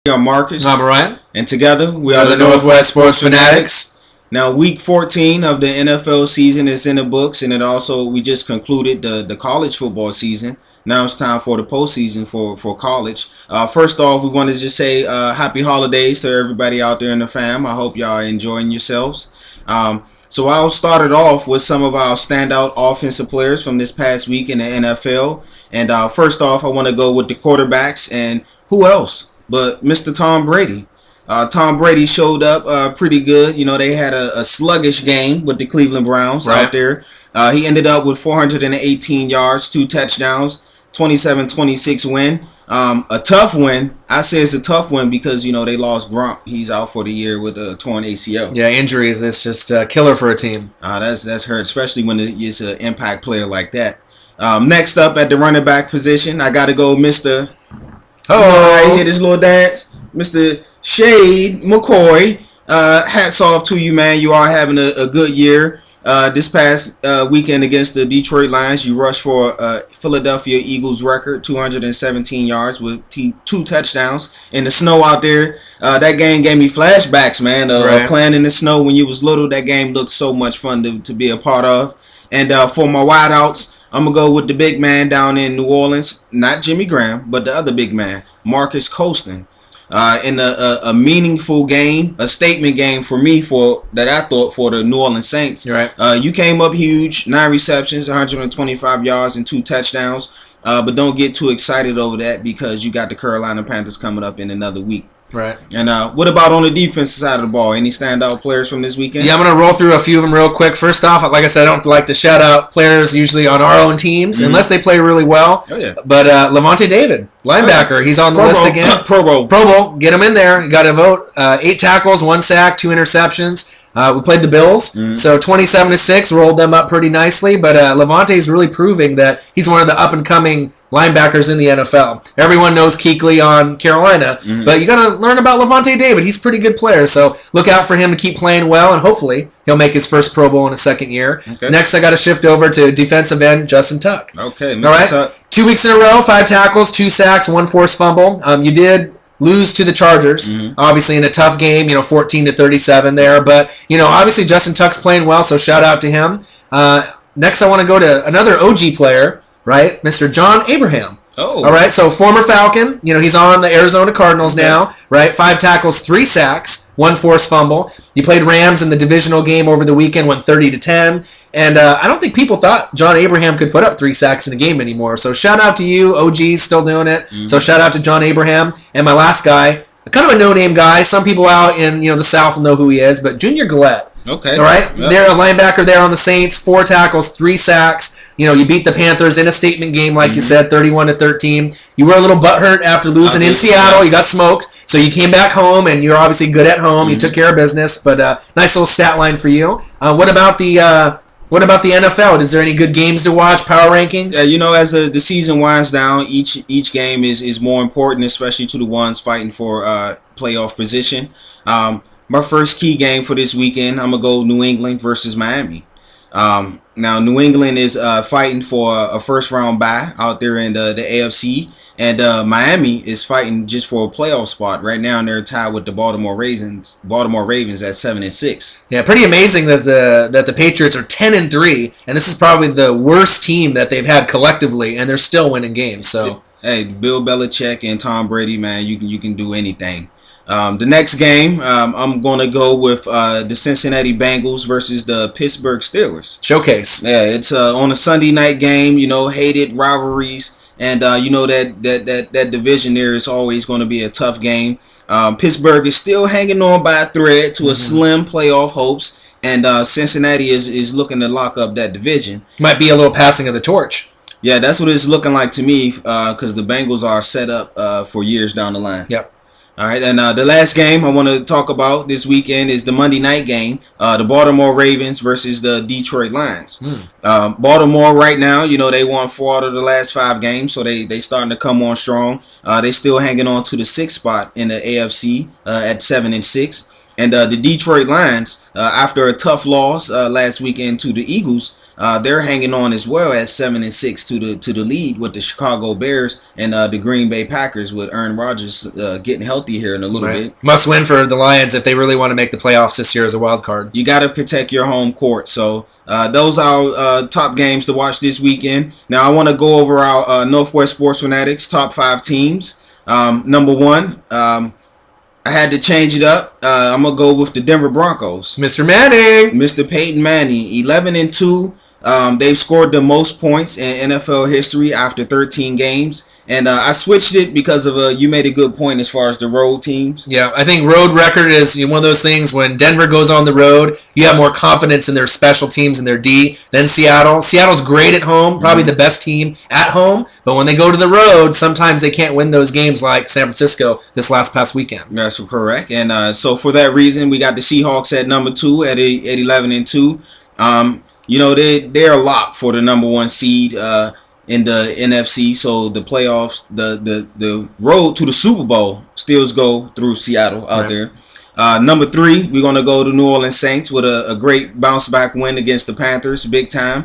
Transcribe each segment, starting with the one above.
I'm Marcus. I'm Ryan. And together we are the Northwest Sports Fanatics. Now, week 14 of the NFL season is in the books, and we just concluded the college football season. Now it's time for the postseason for college. First off, we want to just say happy holidays to everybody out there in the fam. I hope y'all are enjoying yourselves. So I'll start it off with some of our standout offensive players from this past week in the NFL. And first off, I want to go with the quarterbacks, and who else but Mr. Tom Brady. Tom Brady showed up pretty good. You know, they had a sluggish game with the Cleveland Browns out there. He ended up with 418 yards, 2 touchdowns, 27-26 win. A tough win. I say it's a tough win because, you know, they lost Gronk. He's out for the year with a torn ACL. Yeah, injuries. It's just a killer for a team. That's hurt, especially when it's an impact player like that. Next up at the running back position, I got to go Mr. Oh, he hit his little dance. Mr. Shade McCoy. Hats off to you, man. You are having a good year. This past weekend against the Detroit Lions, you rushed for Philadelphia Eagles record, 217 yards with 2 touchdowns. In the snow out there, that game gave me flashbacks, man. Playing in the snow when you was little, that game looked so much fun to be a part of. And for my wideouts, I'm going to go with the big man down in New Orleans. Not Jimmy Graham, but the other big man, Marcus Colston. In a meaningful game, a statement game for me that I thought for the New Orleans Saints. Right. You came up huge, 9 receptions, 125 yards, and 2 touchdowns. But don't get too excited over that because you got the Carolina Panthers coming up in another week. Right. And what about on the defensive side of the ball? Any standout players from this weekend? Yeah, I'm going to roll through a few of them real quick. First off, like I said, I don't like to shout out players usually on our own teams unless they play really well. Oh, yeah. But Levante David, linebacker, he's on the list again. Pro Bowl, get him in there. You got to vote. 8 tackles, 1 sack, 2 interceptions. We played the Bills, so 27-6, rolled them up pretty nicely. But Levante is really proving that he's one of the up-and-coming linebackers in the NFL. Everyone knows Kuechly on Carolina, but you got to learn about Levante David. He's a pretty good player, so look out for him to keep playing well, and hopefully he'll make his first Pro Bowl in his second year. Okay. Next, I got to shift over to defensive end Justin Tuck. Okay, Mr. All right, Tuck. 2 weeks in a row, 5 tackles, 2 sacks, 1 forced fumble. You did lose to the Chargers, obviously in a tough game, 14-37 there. But, obviously Justin Tuck's playing well, so shout out to him. Next, I want to go to another OG player, right? Mr. John Abraham. Oh. All right, so former Falcon. He's on the Arizona Cardinals now, right? 5 tackles, 3 sacks, 1 forced fumble. He played Rams in the divisional game over the weekend, went 30-10. And I don't think people thought John Abraham could put up 3 sacks in a game anymore. So shout out to you, OG's still doing it. So shout out to John Abraham. And my last guy, kind of a no-name guy. Some people out in the South will know who he is, but Junior Gillette. Okay. All right. Yep. They're a linebacker there on the Saints. 4 tackles, 3 sacks. You beat the Panthers in a statement game, like you said, 31-13. You were a little butthurt after losing in Seattle. You got smoked. So you came back home, and you're obviously good at home. You took care of business. But nice little stat line for you. What about the NFL? Is there any good games to watch? Power rankings? Yeah, as the season winds down, each game is more important, especially to the ones fighting for playoff position. My first key game for this weekend, I'm going to go New England versus Miami. Now, New England is fighting for a first-round bye out there in the AFC, and Miami is fighting just for a playoff spot. Right now, they're tied with the Baltimore Ravens at 7-6. Yeah, pretty amazing that the Patriots are 10-3, and this is probably the worst team that they've had collectively, and they're still winning games. So, hey, Bill Belichick and Tom Brady, man, you can do anything. The next game, I'm going to go with the Cincinnati Bengals versus the Pittsburgh Steelers. Showcase. Yeah, it's on a Sunday night game, hated rivalries. And, that division there is always going to be a tough game. Pittsburgh is still hanging on by a thread to a slim playoff hopes. And Cincinnati is looking to lock up that division. Might be a little passing of the torch. Yeah, that's what it's looking like to me because the Bengals are set up for years down the line. Yep. All right, and the last game I want to talk about this weekend is the Monday night game, the Baltimore Ravens versus the Detroit Lions. Baltimore right now, they won 4 out of the last 5 games, so they starting to come on strong. They still hanging on to the 6th spot in the AFC at 7-6. And the Detroit Lions, after a tough loss last weekend to the Eagles, they're hanging on as well at 7-6 to the lead with the Chicago Bears and the Green Bay Packers with Aaron Rodgers getting healthy here in a little bit. Must win for the Lions if they really want to make the playoffs this year as a wild card. You got to protect your home court. So those are our top games to watch this weekend. Now I want to go over our Northwest Sports Fanatics top 5 teams. Number 1. I had to change it up. I'm going to go with the Denver Broncos. Mr. Manning. Mr. Peyton Manning, 11-2. They've scored the most points in NFL history after 13 games. And I switched it because of you made a good point as far as the road teams. Yeah, I think road record is one of those things when Denver goes on the road, you have more confidence in their special teams and their D than Seattle. Seattle's great at home, probably the best team at home. But when they go to the road, sometimes they can't win those games like San Francisco this past weekend. That's correct. And so for that reason, we got the Seahawks at number 2 at 11-2. They're locked for the number 1 seed in the NFC, so the playoffs, the road to the Super Bowl still go through Seattle out there. Number 3, we're going to go to New Orleans Saints with a great bounce back win against the Panthers, big time.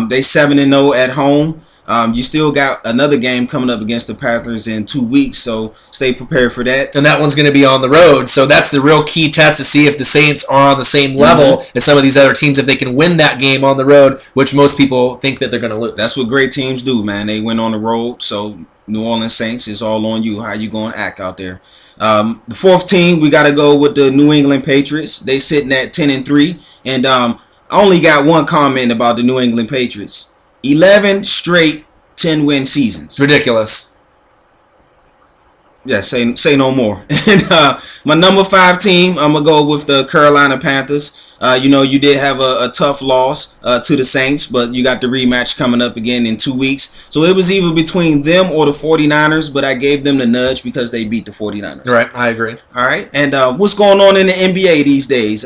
They 7-0 at home. You still got another game coming up against the Panthers in 2 weeks, so stay prepared for that. And that one's going to be on the road, so that's the real key test to see if the Saints are on the same level as some of these other teams, if they can win that game on the road, which most people think that they're going to lose. That's what great teams do, man. They win on the road, so New Orleans Saints is all on you. How you going to act out there? The 4th team, we got to go with the New England Patriots. They sitting at 10-3, and I only got one comment about the New England Patriots. 11 straight 10-win seasons. It's ridiculous. Yeah, say no more. And my number 5 team, I'm going to go with the Carolina Panthers. You did have a tough loss to the Saints, but you got the rematch coming up again in 2 weeks. So it was either between them or the 49ers, but I gave them the nudge because they beat the 49ers. Right, I agree. All right, and what's going on in the NBA these days?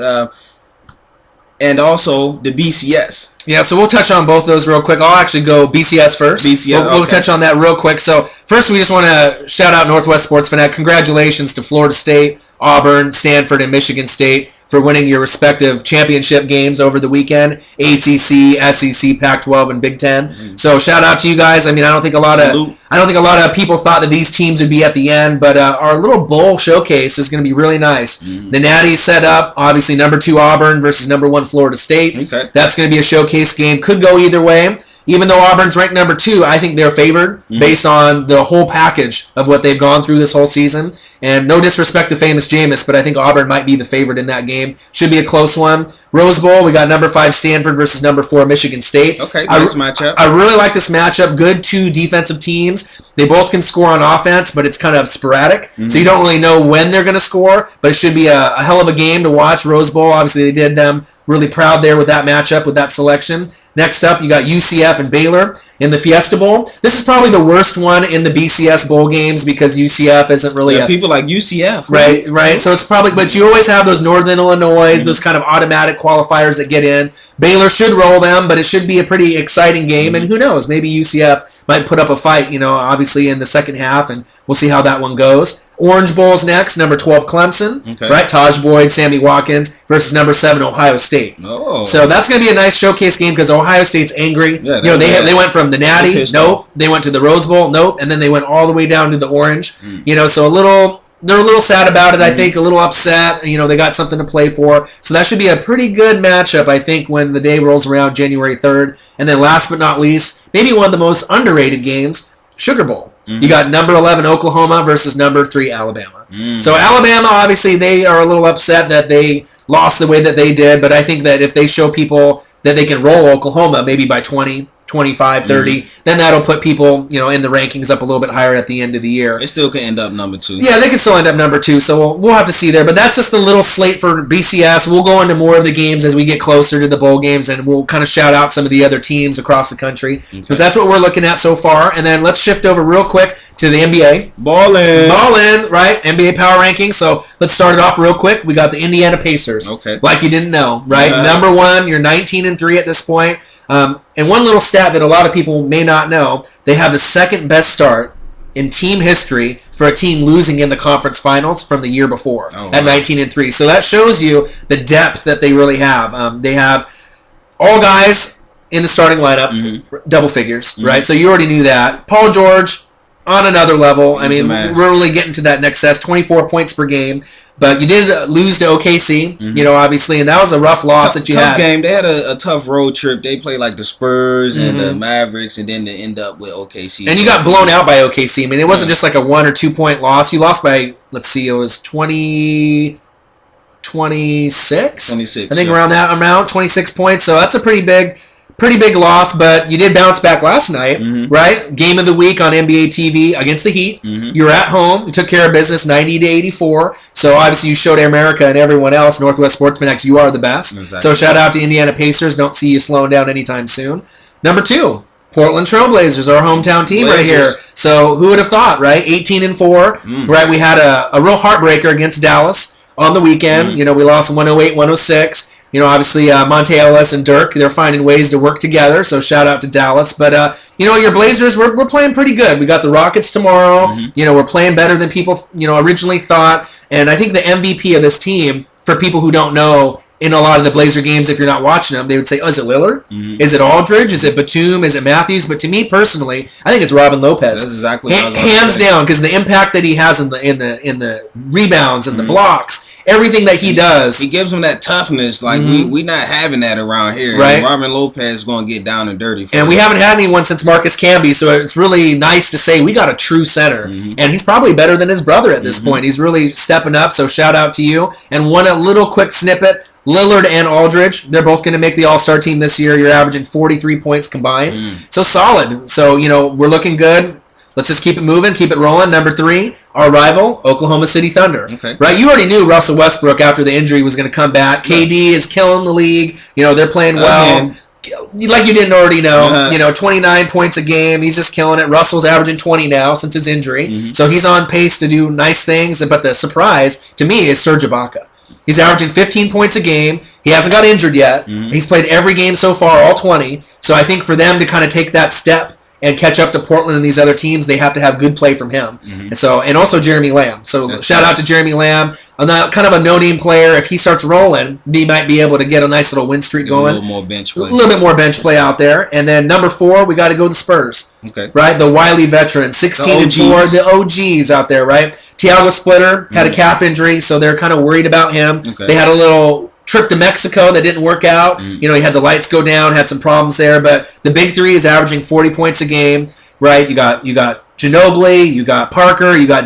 And also the BCS. Yeah, so we'll touch on both of those real quick. I'll actually go BCS first. We'll touch on that real quick. So first, we just want to shout out Northwest Sports Fanatic. Congratulations to Florida State, Auburn, Stanford, and Michigan State for winning your respective championship games over the weekend. ACC, SEC, Pac-12, and Big Ten. So shout out to you guys. I mean, I don't think a lot of people thought that these teams would be at the end, but our little bowl showcase is going to be really nice. The Natties set up, obviously number 2 Auburn versus number 1 Florida State. Okay. That's going to be a showcase game. Could go either way. Even though Auburn's ranked number 2, I think they're favored based on the whole package of what they've gone through this whole season. And no disrespect to famous Jameis, but I think Auburn might be the favorite in that game. Should be a close one. Rose Bowl, we got number 5 Stanford versus number 4 Michigan State. Okay, nice matchup. I really like this matchup. Good 2 defensive teams. They both can score on offense, but it's kind of sporadic. So you don't really know when they're going to score, but it should be a hell of a game to watch. Rose Bowl, obviously they did them really proud there with that matchup, with that selection. Next up, you got UCF and Baylor in the Fiesta Bowl. This is probably the worst one in the BCS bowl games because UCF isn't really people like UCF. Right. So it's probably, but you always have those Northern Illinois, those kind of automatic qualifiers that get in. Baylor should roll them, but it should be a pretty exciting game. And who knows, maybe UCF might put up a fight, obviously in the second half, and we'll see how that one goes. Orange Bowl's next, number 12 Clemson, right? Taj Boyd, Sammy Watkins versus number 7 Ohio State. Oh. So that's going to be a nice showcase game because Ohio State's angry. Yeah, they went from the Natty, nope. They went to the Rose Bowl, nope. And then they went all the way down to the Orange. So they're a little sad about it, I think, a little upset. They got something to play for. So that should be a pretty good matchup, I think, when the day rolls around January 3rd. And then last but not least, maybe one of the most underrated games, Sugar Bowl. You got number 11 Oklahoma versus number 3 Alabama. So Alabama, obviously, they are a little upset that they lost the way that they did. But I think that if they show people that they can roll Oklahoma maybe by 20, 25, 30, then that'll put people, in the rankings up a little bit higher at the end of the year. It still could end up number 2. Yeah, they could still end up number 2, so we'll have to see there. But that's just the little slate for BCS. We'll go into more of the games as we get closer to the bowl games, and we'll kind of shout out some of the other teams across the country. Because that's what we're looking at so far. And then let's shift over real quick to the NBA. Ballin', right? NBA power rankings. So let's start it off real quick. We got the Indiana Pacers. Okay. Like you didn't know, right? Number 1, you're 19-3 at this point. And one little stat that a lot of people may not know, they have the second best start in team history for a team losing in the conference finals from the year before at 19-3. So that shows you the depth that they really have. They have all guys in the starting lineup, double figures, right? So you already knew that. Paul George on another level. I mean, we're really getting to that next set. 24 points per game. But you did lose to OKC, obviously, and that was a rough loss that you had. Tough game. They had a tough road trip. They played like the Spurs and the Mavericks, and then they end up with OKC. And you got blown out by OKC. I mean, it wasn't just like a 1 or 2 point loss. You lost by, let's see, it was 26? 26. I think around that amount, 26 points. So that's a pretty big loss, but you did bounce back last night, right? Game of the week on NBA TV against the Heat. You were at home. You took care of business 90-84. So obviously you showed America and everyone else, Northwest Sports Fanatics, you are the best. Exactly. So shout out to Indiana Pacers. Don't see you slowing down anytime soon. Number 2, Portland Trailblazers, our hometown team right here. So who would have thought, right? 18-4, right? We had a real heartbreaker against Dallas on the weekend. We lost 108-106. Obviously, Monte Ellis and Dirk, they're finding ways to work together, so shout out to Dallas. But, your Blazers, we're playing pretty good. We got the Rockets tomorrow. We're playing better than people, originally thought. And I think the MVP of this team, for people who don't know, in a lot of the Blazer games, if you're not watching them, they would say, oh, is it Lillard? Is it Aldridge? Is it Batum? Is it Matthews? But to me personally, I think it's Robin Lopez. That's exactly what I was hands down, because the impact that he has in the rebounds and the blocks, everything that he does, he gives them that toughness. Like we not having that around here. Right. Robin Lopez is going to get down and dirty. And we haven't had anyone since Marcus Camby, so it's really nice to say we got a true center, and he's probably better than his brother at this point. He's really stepping up. So shout out to you. And a little quick snippet. Lillard and Aldridge, they're both going to make the All-Star team this year. You're averaging 43 points combined. So solid. So, we're looking good. Let's just keep it moving, keep it rolling. Number 3, our rival, Oklahoma City Thunder. Okay. Right? You already knew Russell Westbrook, after the injury, was going to come back. KD is killing the league. They're playing well. Like you didn't already know. 29 points a game. He's just killing it. Russell's averaging 20 now since his injury. So he's on pace to do nice things. But the surprise, to me, is Serge Ibaka. He's averaging 15 points a game. He hasn't got injured yet. He's played every game so far, all 20. So I think for them to kind of take that step and catch up to Portland and these other teams, they have to have good play from him. And also Jeremy Lamb. So shout out to Jeremy Lamb. Kind of a no-name player. If he starts rolling, he might be able to get a nice little win streak going. A little more bench play. A little bit more bench play out there. And then number 4, we got to go to the Spurs. Okay. Right? The wily veterans. 16-4, the OGs out there, right? Thiago Splitter had a calf injury, so they're kind of worried about him. Okay. They had a little trip to Mexico that didn't work out. He had the lights go down, had some problems there, but the big 3 is averaging 40 points a game, right? You got Ginobili, you got Parker, you got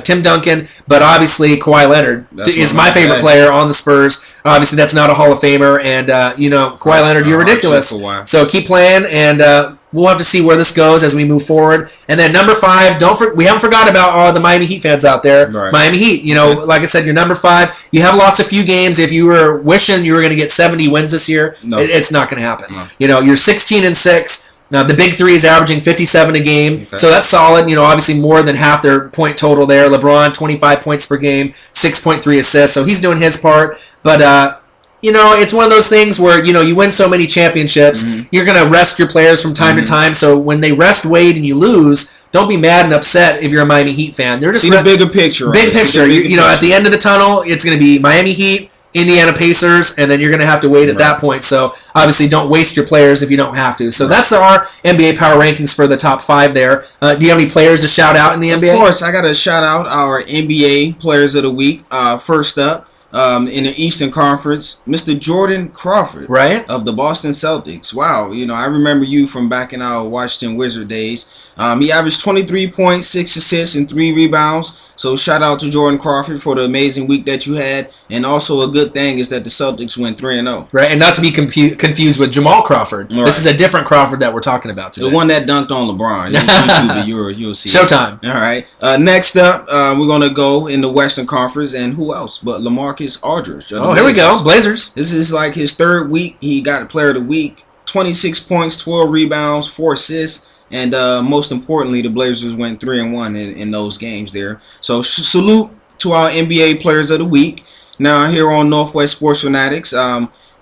Tim Duncan, but obviously Kawhi Leonard is my favorite player on the Spurs. Obviously, that's not a Hall of Famer, and Kawhi Leonard, you're ridiculous. So keep playing, and we'll have to see where this goes as we move forward. And then number 5, we haven't forgot about all the Miami Heat fans out there. Right. Miami Heat, like I said, you're number 5. You have lost a few games. If you were wishing you were going to get 70 wins this year, it's not going to happen. No. You're 16-6. Now, the big 3 is averaging 57 a game, so that's solid. Obviously more than half their point total there. LeBron, 25 points per game, 6.3 assists, so he's doing his part. But, it's one of those things where, you win so many championships, you're going to rest your players from time to time. So when they rest Wade and you lose, don't be mad and upset if you're a Miami Heat fan. They're just see the bigger picture. Big picture. At the end of the tunnel, it's going to be Miami Heat, Indiana Pacers, and then you're going to have to wait at that point. So obviously don't waste your players if you don't have to. So that's our NBA power rankings for the top 5 there. Do you have any players to shout out in the NBA? Of course, I got to shout out our NBA players of the week. First up, in the Eastern Conference, Mr. Jordan Crawford, right, of the Boston Celtics. Wow, I remember you from back in our Washington Wizard days. He averaged 23 points, 6 assists, and 3 rebounds. So shout out to Jordan Crawford for the amazing week that you had. And also a good thing is that the Celtics went 3-0. Right, and not to be confused with Jamal Crawford. Right. This is a different Crawford that we're talking about today. The one that dunked on LeBron. You'll see. Showtime. All right. Next up, we're going to go in the Western Conference. And who else but LaMarcus Aldridge. Oh, here we go. Blazers. This is like his 3rd week. He got Player of the Week. 26 points, 12 rebounds, 4 assists. And most importantly, the Blazers went 3-1 in those games there. So salute to our NBA Players of the Week. Now here on Northwest Sports Fanatics,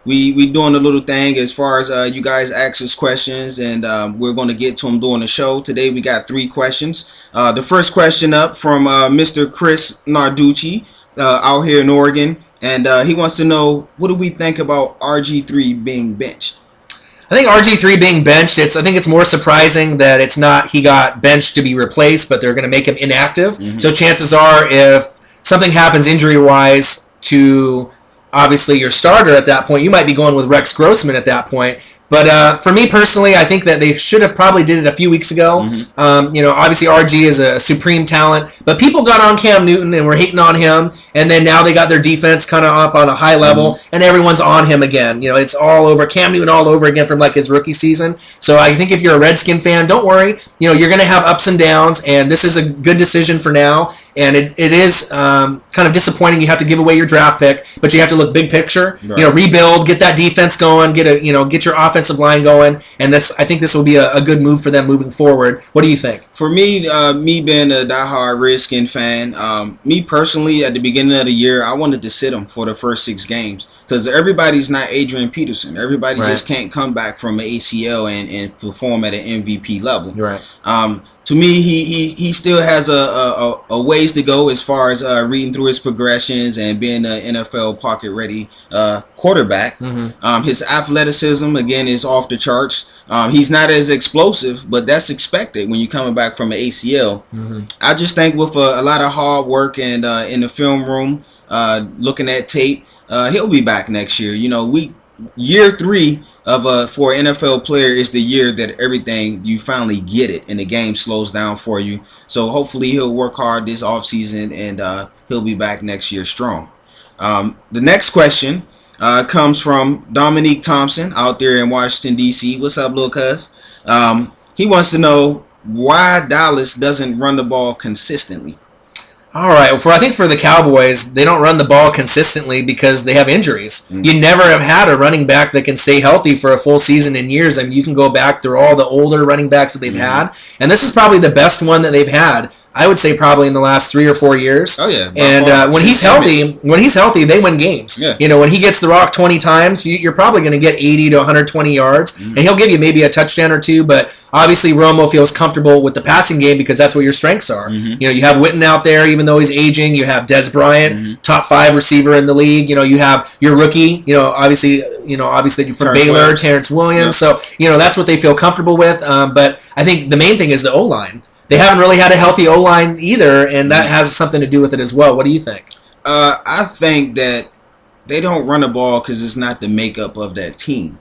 we doing a little thing as far as you guys ask us questions, and we're going to get to them during the show. Today we got 3 questions. The first question up from Mr. Chris Narducci out here in Oregon, and he wants to know, what do we think about RG3 being benched? I think RG3 being benched, I think it's more surprising that it's not he got benched to be replaced, but they're going to make him inactive. Mm-hmm. So chances are, if something happens injury-wise to obviously your starter at that point, you might be going with Rex Grossman at that point. But for me personally, I think that they should have probably did it a few weeks ago. Mm-hmm. Obviously RG is a supreme talent, but people got on Cam Newton and were hating on him, and then now they got their defense kind of up on a high level, and everyone's on him again. It's all over Cam Newton all over again from like his rookie season. So I think if you're a Redskin fan, don't worry. You're going to have ups and downs, and this is a good decision for now. And it is kind of disappointing. You have to give away your draft pick, but you have to look big picture. Right. Rebuild, get that defense going, get your offensive line going, and I think this will be a good move for them moving forward. What do you think? For me, me being a diehard Redskin fan, me personally, at the beginning of the year, I wanted to sit him for the first 6 games because everybody's not Adrian Peterson. Everybody just can't come back from an ACL and perform at an MVP level. Right. To me, he still has a ways to go as far as reading through his progressions and being an NFL pocket ready quarterback. Mm-hmm. His athleticism again is off the charts. He's not as explosive, but that's expected when you're coming back from an ACL. Mm-hmm. I just think with a lot of hard work and in the film room, looking at tape, he'll be back next year. Year 3 for an NFL player is the year that everything you finally get it and the game slows down for you. So hopefully he'll work hard this offseason and he'll be back next year strong. The next question comes from Dominique Thompson out there in Washington, D.C. What's up, little cuz? He wants to know why Dallas doesn't run the ball consistently. All right. Well, I think for the Cowboys, they don't run the ball consistently because they have injuries. Mm-hmm. You never have had a running back that can stay healthy for a full season in years. I mean, you can go back through all the older running backs that they've had, and this is probably the best one that they've had. I would say probably in the last 3 or 4 years. Oh yeah. And when he's healthy, they win games. Yeah. When he gets the rock 20 times, you're probably going to get 80 to 120 yards, and he'll give you maybe a touchdown or 2. But obviously, Romo feels comfortable with the passing game because that's what your strengths are. Mm-hmm. You have Witten out there, even though he's aging. You have Des Bryant, top 5 receiver in the league. You have your rookie. Obviously from Baylor, Terrence Williams. Yep. So that's what they feel comfortable with. But I think the main thing is the O-line. They haven't really had a healthy O-line either, and that has something to do with it as well. What do you think? I think that they don't run the ball because it's not the makeup of that team.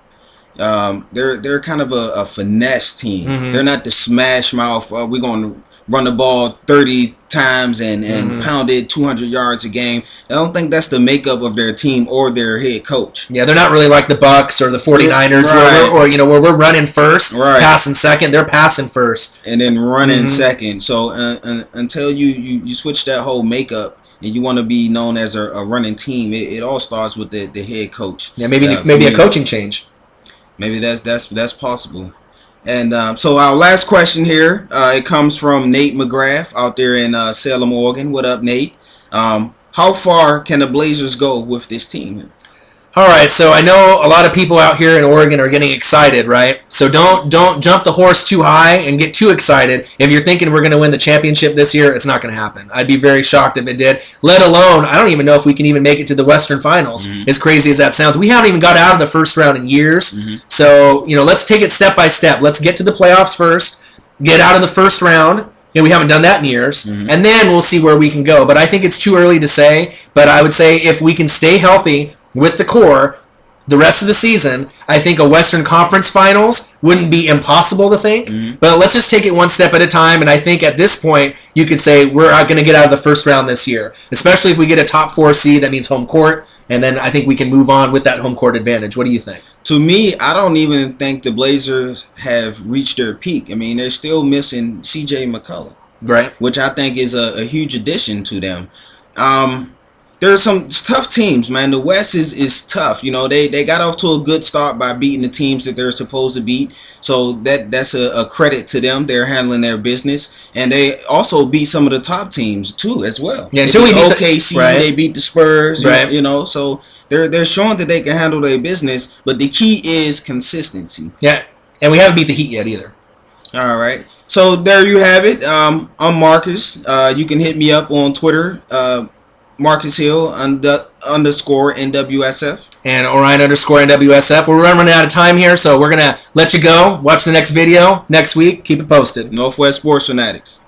They're kind of a finesse team. Mm-hmm. They're not the smash mouth. We're going to run the ball 30 times and pound it 200 yards a game. I don't think that's the makeup of their team or their head coach. Yeah, they're not really like the Bucks or the 49ers where we're running first, passing second. They're passing first. And then running second. So until you switch that whole makeup, and you want to be known as a running team, it all starts with the head coach. Yeah, maybe a coaching change. Maybe that's possible. And so our last question here, it comes from Nate McGrath out there in Salem, Oregon. What up, Nate? How far can the Blazers go with this team? All right, so I know a lot of people out here in Oregon are getting excited, right? So don't jump the horse too high and get too excited. If you're thinking we're going to win the championship this year, it's not going to happen. I'd be very shocked if it did. Let alone, I don't even know if we can even make it to the Western Finals. Mm-hmm. As crazy as that sounds, we haven't even got out of the first round in years. Mm-hmm. So let's take it step by step. Let's get to the playoffs first. Get out of the first round. We haven't done that in years. Mm-hmm. And then we'll see where we can go. But I think it's too early to say. But I would say if we can stay healthy with the core the rest of the season, I think a Western Conference Finals wouldn't be impossible to think. Mm-hmm. But let's just take it one step at a time. And I think at this point, you could say we're going to get out of the first round this year. Especially if we get a top 4 seed, that means home court. And then I think we can move on with that home court advantage. What do you think? To me, I don't even think the Blazers have reached their peak. I mean, they're still missing C.J. McCollum. Right. Which I think is a huge addition to them. There are some tough teams, man. The West is tough. They got off to a good start by beating the teams that they're supposed to beat. So that's a credit to them. They're handling their business. And they also beat some of the top teams, too, as well. Yeah, until we beat OKC, they beat the Spurs, right. So they're showing that they can handle their business. But the key is consistency. Yeah, and we haven't beat the Heat yet either. All right. So there you have it. I'm Marcus. You can hit me up on Twitter. Marcus Hill underscore NWSF. And Orion underscore NWSF. We're running out of time here, so we're going to let you go. Watch the next video next week. Keep it posted. Northwest Sports Fanatics.